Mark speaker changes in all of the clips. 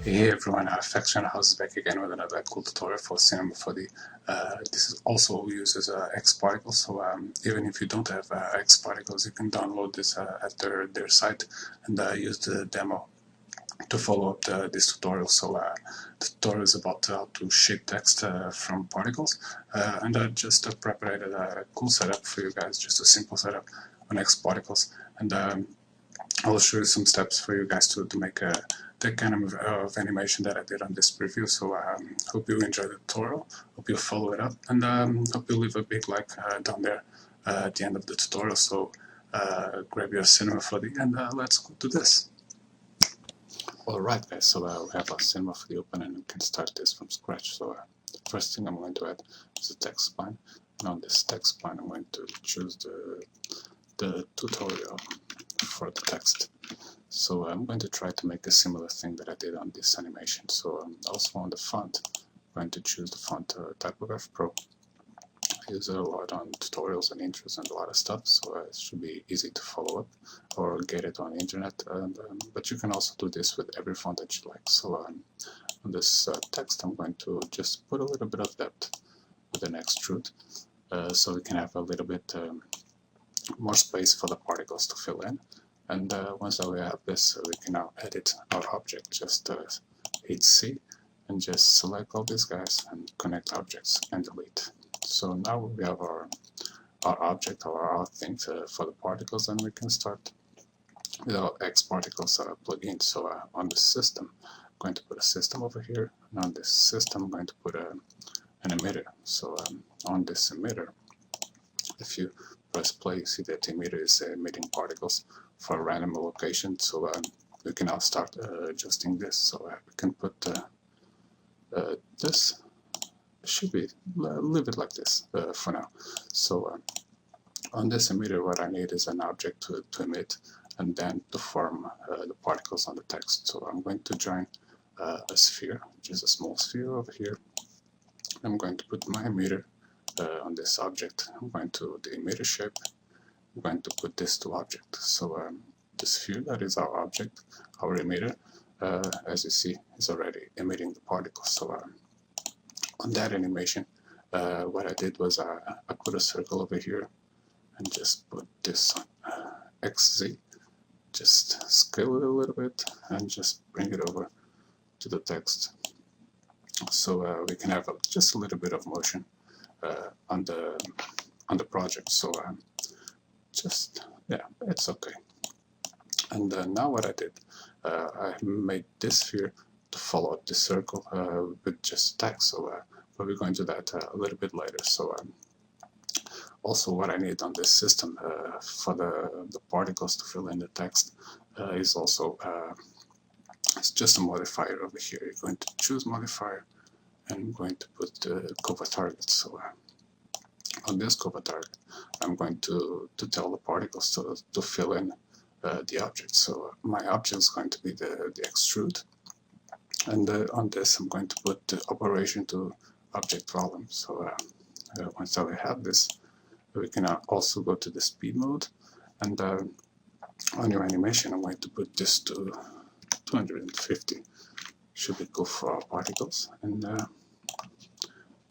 Speaker 1: Hey everyone, fxchannelhouse is back again with another cool tutorial for Cinema4d. This also uses X-particles, so even if you don't have X-particles, you can download this at their site and use the demo to follow up this tutorial. So the tutorial is about how to shape text from particles, and I just prepared a cool setup for you guys, just a simple setup on X-particles, and I will show you some steps for you guys to make the kind of animation that I did on this preview. So hope you enjoy the tutorial, hope you follow it up, and hope you leave a big like down there at the end of the tutorial. So grab your Cinema4d and let's go to this. Alright guys, so we have our Cinema4d open and we can start this from scratch. So the first thing I'm going to add is a text spline, and on this text spline I'm going to choose the tutorial for the text. So I'm going to try to make a similar thing that I did on this animation. So also on the font, I'm going to choose the font Typograph Pro. I use it a lot on tutorials and intros and a lot of stuff, so it should be easy to follow up or get it on the internet. But you can also do this with every font that you like. So on this text, I'm going to just put a little bit of depth with an extrude, so we can have a little bit more space for the particles to fill in. And once that we have this, we can now edit our object. Just hit C and just select all these guys and connect objects and delete. So now we have our object or our thing for the particles, and we can start with our X-particles plugin. So on the system, I'm going to put a system over here, and on this system I'm going to put an emitter. So on this emitter, if you press play, you see that the emitter is emitting particles for a random location. So we can now start adjusting this. So we can put this. Should be leave it like this for now. So on this emitter, what I need is an object to emit and then to form the particles on the text. So I'm going to join a sphere, which is a small sphere over here. I'm going to put my emitter on this object. I'm going to the emitter shape. I'm going to put this to object. So the sphere, that is our object, our emitter, as you see, is already emitting the particles. So on that animation, what I did was I put a circle over here and just put this on XZ, just scale it a little bit and just bring it over to the text. So we can have just a little bit of motion on the project. So just, yeah, it's okay. And now what I did, I made this sphere to follow up the circle with just text. So but we're going to do that a little bit later. So also what I need on this system for the particles to fill in the text is also it's just a modifier over here. You're going to choose modifier and I'm going to put cover target. So on this cover target, I'm going to tell the particles to fill in the object. So my object is going to be the extrude, and on this I'm going to put the operation to object volume. So once we have this, we can also go to the speed mode, and on your animation I'm going to put this to 250. Should be cool for our particles. And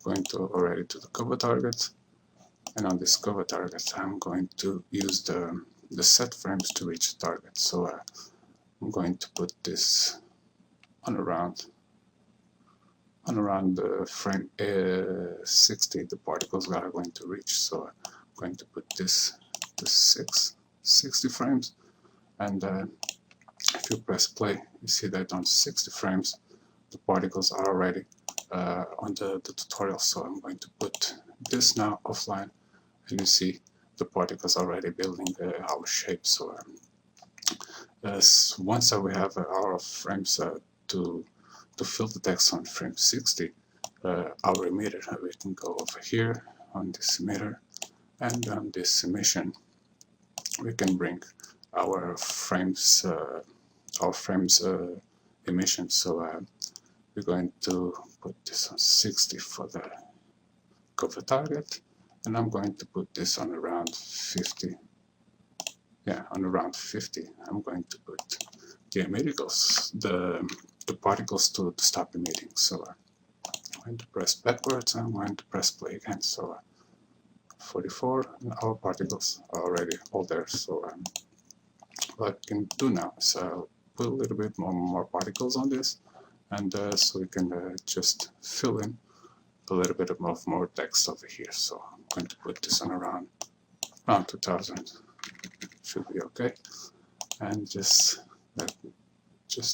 Speaker 1: going to already to the cover target, and on this cover target I'm going to use the set frames to reach the target. So I'm going to put this on around the frame 60 the particles are going to reach. So I'm going to put this to 60 frames, and if you press play, you see that on 60 frames the particles are already on the tutorial. So I'm going to put this now offline, and you see the particles already building our shape. So once we have our frames to fill the text on frame 60, our emitter, we can go over here on this emitter, and on this emission we can bring our frames emission. So we're going to put this on 60 for the cover target, and I'm going to put this on around 50. Yeah, on around 50 I'm going to put the emitters, the particles to stop emitting. So I'm going to press backwards and I'm going to press play again. So 44, and our particles are already all there. So what I can do now is put a little bit more particles on this, and so we can just fill in a little bit of more text over here. So I'm going to put this on around 2000. Should be okay. And just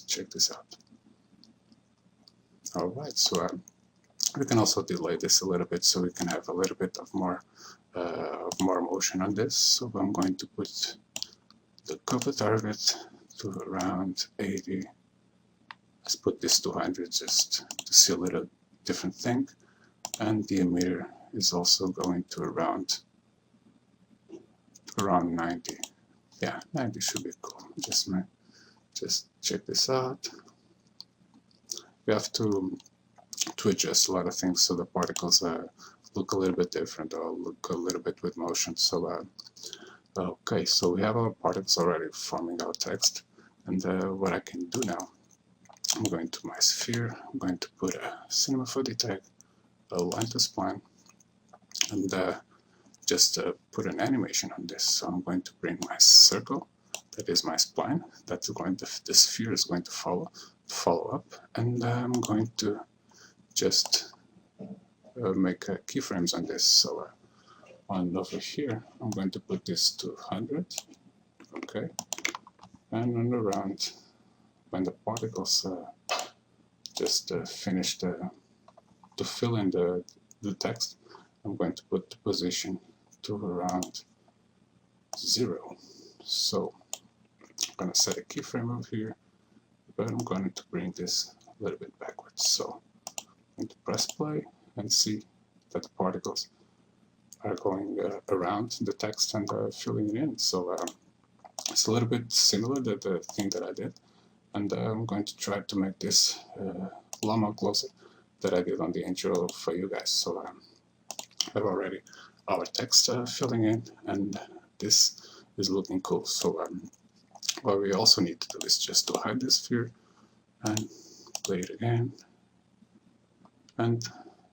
Speaker 1: check this out. All right, so we can also delay this a little bit so we can have a little bit of more motion on this. So I'm going to put the cover target to around 80. Let's put this to 100 just to see a little different thing. And the emitter is also going to around 90. Yeah, 90 should be cool. Just check this out. We have to adjust a lot of things so the particles look a little bit different or look a little bit with motion. So okay, so we have our particles already forming our text, and what I can do now, I'm going to my sphere, I'm going to put a Cinema4d tag, align to spline, and just put an animation on this. So I'm going to bring my circle, that is my spline, that's going to, the sphere is going to follow up, and I'm going to just make keyframes on this. So on over here, I'm going to put this to 100, okay, and on around when the particles just finish to fill in the text, I'm going to put the position to around 0. So I'm going to set a keyframe over here, but I'm going to bring this a little bit backwards. So I'm going to press play and see that the particles are going around the text and filling it in. So it's a little bit similar to the thing that I did, and I'm going to try to make this a lot more closer that I did on the intro for you guys. So I have already our text filling in, and this is looking cool. So what we also need to do is just to hide this sphere and play it again, and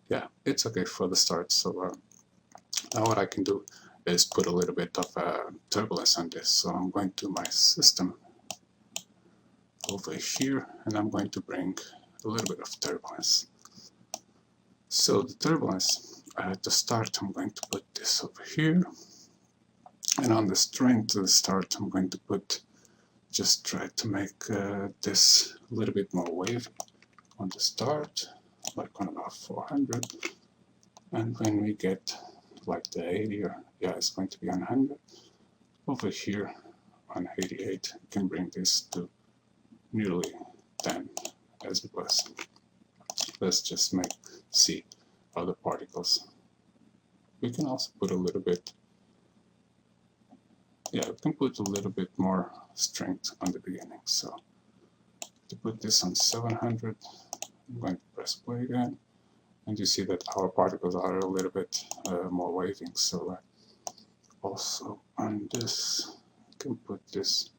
Speaker 1: yeah, it's okay for the start. So now what I can do is put a little bit of turbulence on this. So I'm going to my system over here, and I'm going to bring a little bit of turbulence. So the turbulence, to start, I'm going to put this over here, and on the string to the start, I'm going to put, just try to make this a little bit more wavy on the start, like on about 400, and when we get like the 80, or yeah, it's going to be on 100. Over here on 88, you can bring this to nearly 10 as it was. Let's just see how the particles. We can also put a little bit, yeah, we can put a little bit more strength on the beginning. So to put this on 700, I'm going to press play again, and you see that our particles are a little bit more waving. So also on this, you can put this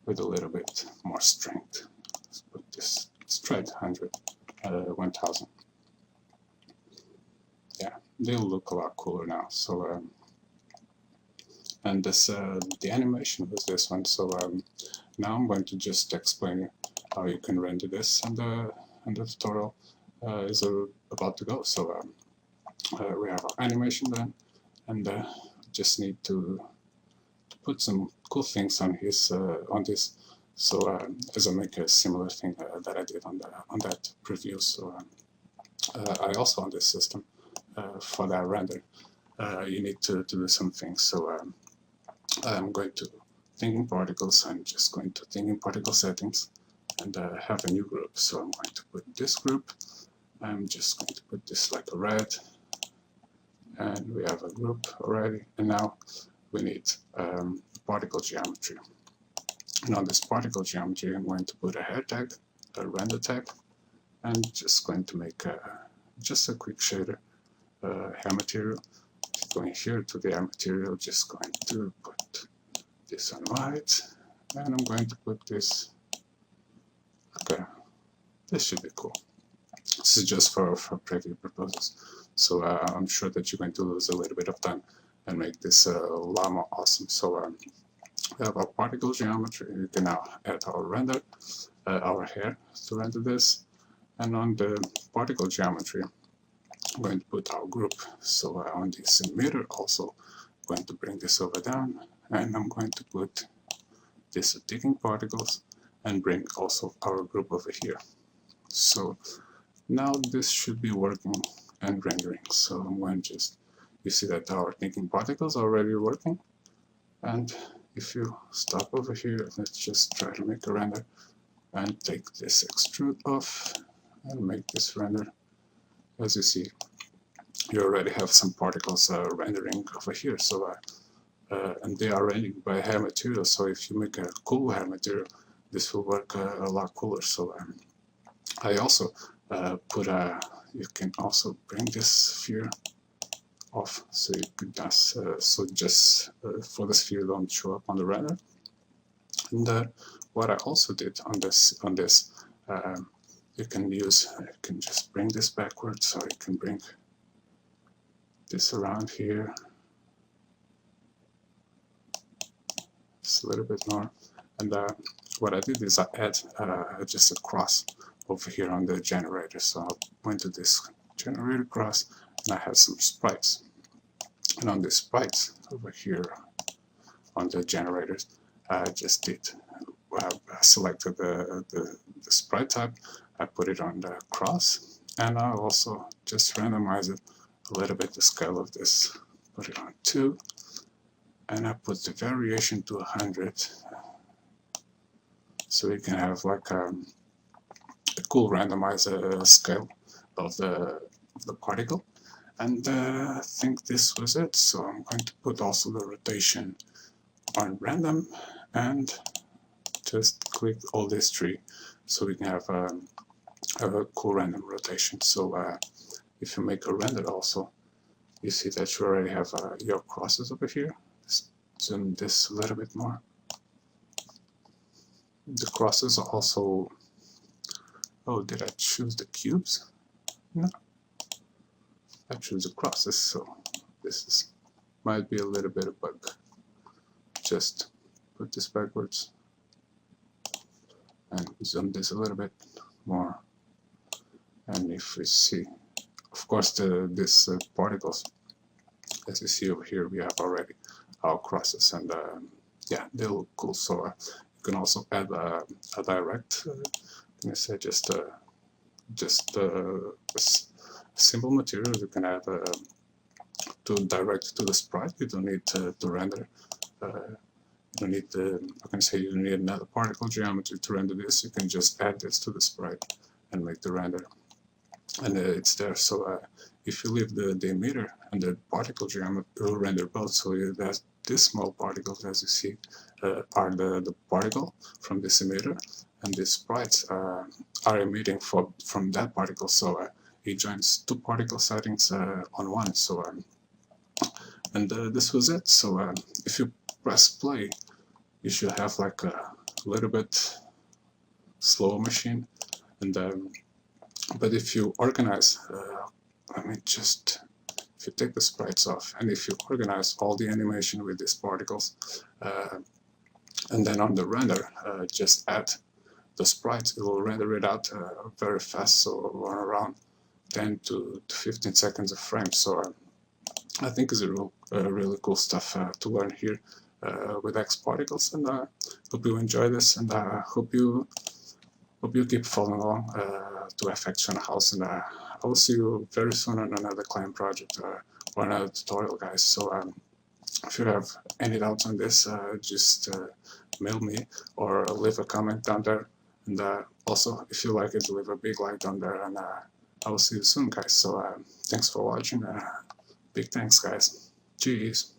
Speaker 1: with a little bit more strength. Let's put this straight 1000. Yeah, they'll look a lot cooler now. So and this the animation was this one. So now I'm going to just explain you how you can render this, and the tutorial is about to go. So we have our animation done, and just need to put some cool things on his on this. So as I make a similar thing that I did on that preview. So I also on this system for that render you need to do some things. So I'm going to thinking particles. I'm just going to thinking particle settings and have a new group. So I'm going to put this group. I'm just going to put this like a red, and we have a group already. And now we need particle geometry. And on this particle geometry, I'm going to put a hair tag, a render tag, and just going to make just a quick shader hair material. Going here to the hair material, just going to put this on white, and I'm going to put this, okay, This should be cool. This is just for preview purposes. So I'm sure that you're going to lose a little bit of time and make this a lot more awesome. So we have our particle geometry. We can now add our render, our hair to render this. And on the particle geometry, I'm going to put our group. So on this emitter also, I'm going to bring this over down, and I'm going to put this ticking particles and bring also our group over here. So now this should be working and rendering. So I'm going to just, you see that our ticking particles are already working. And if you stop over here, let's just try to make a render and take this extrude off and make this render. As you see, you already have some particles rendering over here. So and they are rendering by hair material. So if you make a cool hair material, this will work a lot cooler. So I also put a, you can also bring this sphere off, so you could just for the sphere don't show up on the render. And what I also did on this you can just bring this backwards, so you can bring this around here just a little bit more. And what I did is I add just a cross over here on the generator. So I went to this generator cross and I have some sprites. And on the sprites over here on the generators, I just did, I selected the sprite type, I put it on the cross, and I also just randomize it a little bit, the scale of this, put it on 2, and I put the variation to 100, so you can have like a cool randomized scale of the particle. And I think this was it. So I'm going to put also the rotation on random and just click all these 3 so we can have a cool random rotation. So if you make a render also, you see that you already have your crosses over here. Just zoom this a little bit more. The crosses are also, oh, did I choose the cubes? No, I choose the crosses, so this might be a little bit of a bug. Just put this backwards and zoom this a little bit more. And if we see, of course, these particles, as you see over here, we have already our crosses, and yeah, they look cool. So you can also add a direct, let me say, just a simple material. You can add to direct to the sprite. You don't need to render. You don't need I can say you don't need another particle geometry to render this. You can just add this to the sprite and make the render, and it's there. So if you leave the emitter and the particle geometry, it will render both. So that these small particles, as you see, are the particle from this emitter, and these sprites are emitting from that particle. So it joins 2 particle settings on one. So and this was it. So if you press play, you should have like a little bit slower machine. And but if you organize, I mean, just if you take the sprites off and if you organize all the animation with these particles, and then on the render, just add the sprites, it will render it out very fast, so around 10 to 15 seconds a frame. So I think it's really cool stuff to learn here with X-particles, and hope you enjoy this, and hope you keep following along to fxchannelhouse, and I will see you very soon on another client project or another tutorial, guys. So if you have any doubts on this, just mail me or leave a comment down there, and also if you like it, leave a big like down there, and I will see you soon, guys. So thanks for watching. Big thanks, guys. Cheers.